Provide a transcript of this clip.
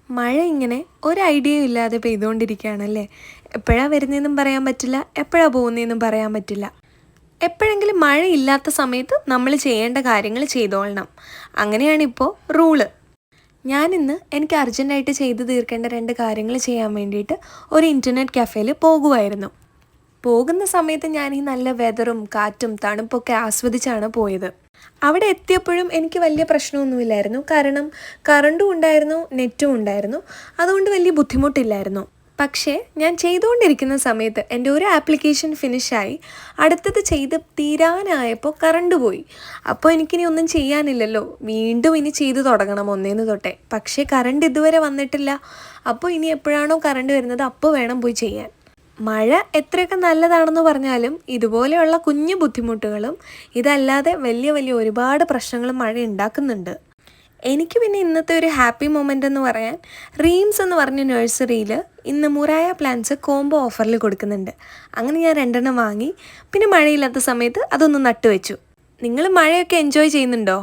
മഴ ഇങ്ങനെ ഒരു ഐഡിയയും ഇല്ലാതെ പെയ്തുകൊണ്ടിരിക്കുകയാണല്ലേ. എപ്പോഴാണ് വരുന്നതെന്നും പറയാൻ പറ്റില്ല, എപ്പോഴാണ് പോകുന്നതെന്നും പറയാൻ പറ്റില്ല. എപ്പോഴെങ്കിലും മഴയില്ലാത്ത സമയത്ത് നമ്മൾ ചെയ്യേണ്ട കാര്യങ്ങൾ ചെയ്തോളണം. അങ്ങനെയാണിപ്പോൾ റൂള്. ഞാനിന്ന് എനിക്ക് അർജൻറ്റായിട്ട് ചെയ്തു തീർക്കേണ്ട 2 കാര്യങ്ങൾ ചെയ്യാൻ വേണ്ടിയിട്ട് ഒരു ഇൻ്റർനെറ്റ് കഫേയിൽ പോകുമായിരുന്നു. പോകുന്ന സമയത്ത് ഞാൻ ഈ നല്ല വെതറും കാറ്റും തണുപ്പൊക്കെ ആസ്വദിച്ചാണ് പോയത്. അവിടെ എത്തിയപ്പോഴും എനിക്ക് വലിയ പ്രശ്നമൊന്നുമില്ലായിരുന്നു. കാരണം കറണ്ടും ഉണ്ടായിരുന്നു, നെറ്റും ഉണ്ടായിരുന്നു. അതുകൊണ്ട് വലിയ ബുദ്ധിമുട്ടില്ലായിരുന്നു. പക്ഷേ ഞാൻ ചെയ്തുകൊണ്ടിരിക്കുന്ന സമയത്ത് എൻ്റെ ഒരു ആപ്ലിക്കേഷൻ ഫിനിഷായി, അടുത്തത് ചെയ്ത് തീരാനായപ്പോൾ കറണ്ട് പോയി. അപ്പോൾ എനിക്കിനി ഒന്നും ചെയ്യാനില്ലല്ലോ, വീണ്ടും ഇനി ചെയ്തു തുടങ്ങണം ഒന്നേന്ന് തൊട്ടേ. പക്ഷേ കറണ്ട് ഇതുവരെ വന്നിട്ടില്ല. അപ്പോൾ ഇനി എപ്പോഴാണോ കറണ്ട് വരുന്നത് അപ്പോൾ വേണം പോയി ചെയ്യാൻ. മഴ എത്രയൊക്കെ നല്ലതാണെന്ന് പറഞ്ഞാലും ഇതുപോലെയുള്ള കുഞ്ഞു ബുദ്ധിമുട്ടുകളും ഇതല്ലാതെ വലിയ വലിയ ഒരുപാട് പ്രശ്നങ്ങളും മഴ ഉണ്ടാക്കുന്നുണ്ട്. എനിക്ക് പിന്നെ ഇന്നത്തെ ഒരു ഹാപ്പി മൊമെൻ്റ് എന്ന് പറയാൻ, റീംസ് എന്ന് പറഞ്ഞ നഴ്സറിയിൽ ഇന്ന് മുറായ പ്ലാന്റ്സ് കോംബോ ഓഫറിൽ കൊടുക്കുന്നുണ്ട്. അങ്ങനെ ഞാൻ 2 വാങ്ങി. പിന്നെ മഴയില്ലാത്ത സമയത്ത് അതൊന്ന് നട്ടുവെച്ചു. നിങ്ങൾ മഴയൊക്കെ എൻജോയ് ചെയ്യുന്നുണ്ടോ?